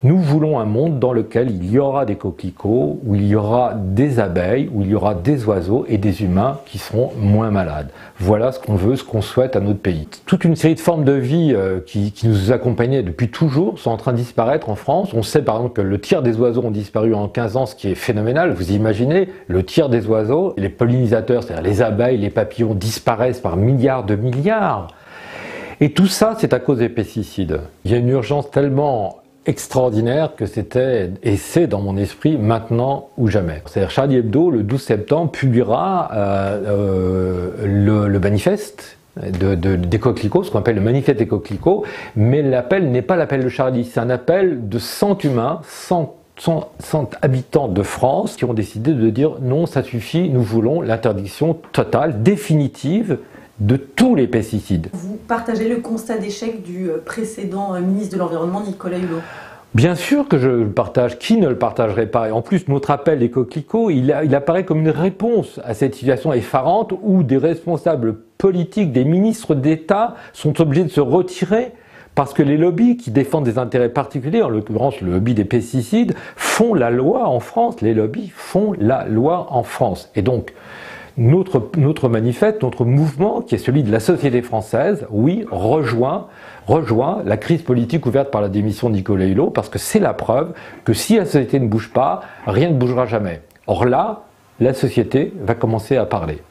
Nous voulons un monde dans lequel il y aura des coquelicots, où il y aura des abeilles, où il y aura des oiseaux et des humains qui seront moins malades. Voilà ce qu'on veut, ce qu'on souhaite à notre pays. Toute une série de formes de vie qui nous accompagnaient depuis toujours sont en train de disparaître en France. On sait par exemple que le tiers des oiseaux ont disparu en 15 ans, ce qui est phénoménal. Vous imaginez, le tiers des oiseaux, les pollinisateurs, c'est-à-dire les abeilles, les papillons, disparaissent par milliards de milliards. Et tout ça, c'est à cause des pesticides. Il y a une urgence tellement extraordinaire que c'était, et c'est dans mon esprit, maintenant ou jamais. C'est-à-dire Charlie Hebdo, le 12 septembre, publiera le manifeste des coquelicots, ce qu'on appelle le manifeste des coquelicots, mais l'appel n'est pas l'appel de Charlie, c'est un appel de 100 humains, 100 habitants de France qui ont décidé de dire non, ça suffit, nous voulons l'interdiction totale, définitive, de tous les pesticides. Vous partagez le constat d'échec du précédent ministre de l'Environnement, Nicolas Hulot? Bien sûr que je le partage, qui ne le partagerait pas? Et en plus, notre appel des coquelicots, il apparaît comme une réponse à cette situation effarante où des responsables politiques, des ministres d'État sont obligés de se retirer parce que les lobbies qui défendent des intérêts particuliers, en l'occurrence le lobby des pesticides, font la loi en France. Les lobbies font la loi en France. Et donc, notre manifeste, notre mouvement, qui est celui de la société française, oui, rejoint la crise politique ouverte par la démission de Nicolas Hulot, parce que c'est la preuve que si la société ne bouge pas, rien ne bougera jamais. Or là, la société va commencer à parler.